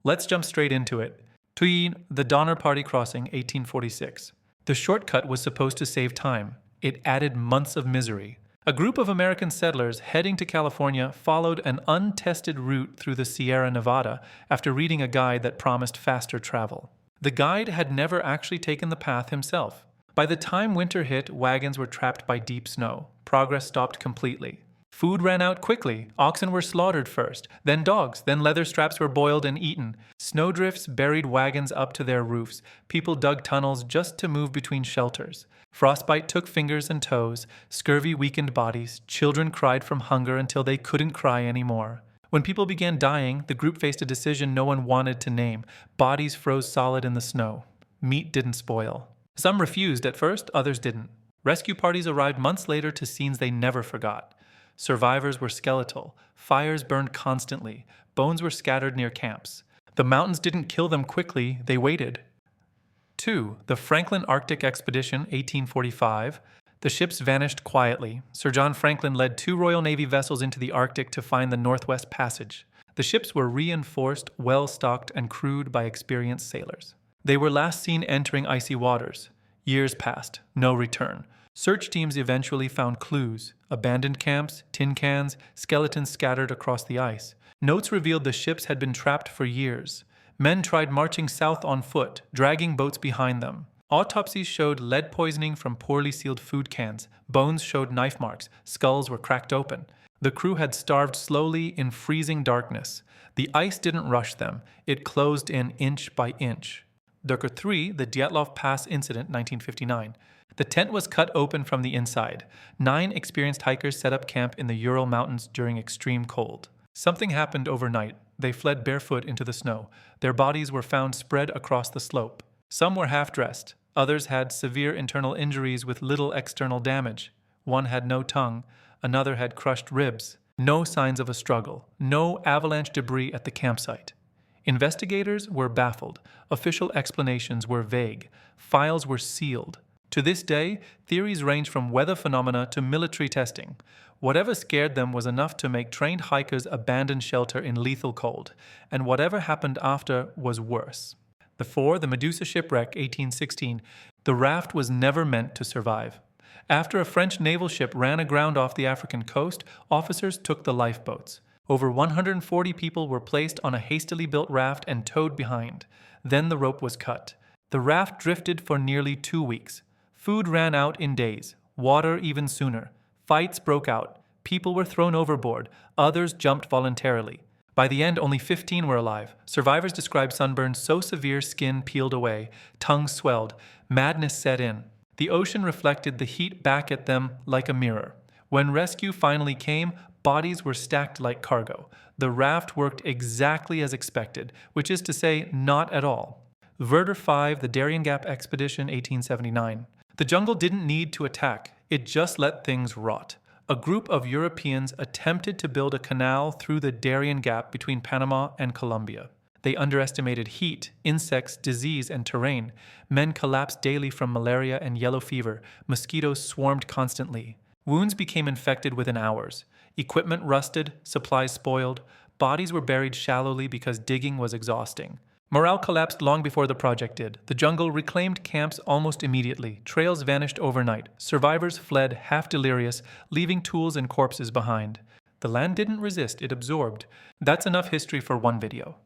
Let's jump straight into it. Thuy, the Donner Party crossing, 1846. The shortcut was supposed to save time. It added months of misery. A group of American settlers heading to California followed an untested route through the Sierra Nevada after reading a guide that promised faster travel. The guide had never actually taken the path himself. By the time winter hit, wagons were trapped by deep snow. Progress stopped completely. Food ran out quickly. Oxen were slaughtered first, then dogs, then leather straps were boiled and eaten. Snowdrifts buried wagons up to their roofs. People dug tunnels just to move between shelters. Frostbite took fingers and toes. Scurvy weakened bodies. Children cried from hunger until they couldn't cry anymore. When people began dying, the group faced a decision no one wanted to name. Bodies froze solid in the snow. Meat didn't spoil. Some refused at first, others didn't. Rescue parties arrived months later to scenes they never forgot. Survivors were skeletal. Fires burned constantly. Bones were scattered near camps. The mountains didn't kill them quickly, they waited. 2. The Franklin Arctic Expedition, 1845. The ships vanished quietly. Sir John Franklin led 2 Royal Navy vessels into the Arctic to find the Northwest Passage. The ships were reinforced, well-stocked, and crewed by experienced sailors. They were last seen entering icy waters. Years passed, no return. Search teams eventually found clues: abandoned camps, tin cans, skeletons scattered across the ice. Notes revealed the ships had been trapped for years. Men tried marching south on foot, dragging boats behind them. Autopsies showed lead poisoning from poorly sealed food cans. Bones showed knife marks. Skulls were cracked open. The crew had starved slowly in freezing darkness. The ice didn't rush them. It closed in inch by inch. Ducker 3, the Dyatlov Pass Incident, 1959. The tent was cut open from the inside. 9 experienced hikers set up camp in the Ural Mountains during extreme cold. Something happened overnight. They fled barefoot into the snow. Their bodies were found spread across the slope. Some were half-dressed. Others had severe internal injuries with little external damage. One had no tongue. Another had crushed ribs. No signs of a struggle. No avalanche debris at the campsite. Investigators were baffled. Official explanations were vague. Files were sealed. To this day, theories range from weather phenomena to military testing. Whatever scared them was enough to make trained hikers abandon shelter in lethal cold, and whatever happened after was worse. The Medusa shipwreck, 1816. The raft was never meant to survive. After a French naval ship ran aground off the African coast, officers took the lifeboats. Over 140 people were placed on a hastily built raft and towed behind. Then the rope was cut. The raft drifted for nearly 2 weeks. Food ran out in days, water even sooner. Fights broke out. People were thrown overboard. Others jumped voluntarily. By the end, only 15 were alive. Survivors described sunburns so severe skin peeled away, tongues swelled, madness set in. The ocean reflected the heat back at them like a mirror. When rescue finally came, bodies were stacked like cargo. The raft worked exactly as expected, which is to say, not at all. Verder 5, the Darien Gap Expedition, 1879. The jungle didn't need to attack, it just let things rot. A group of Europeans attempted to build a canal through the Darien Gap between Panama and Colombia. They underestimated heat, insects, disease, and terrain. Men collapsed daily from malaria and yellow fever. Mosquitoes swarmed constantly. Wounds became infected within hours. Equipment rusted, supplies spoiled. Bodies were buried shallowly because digging was exhausting. Morale collapsed long before the project did. The jungle reclaimed camps almost immediately. Trails vanished overnight. Survivors fled half delirious, leaving tools and corpses behind. The land didn't resist, it absorbed. That's enough history for one video.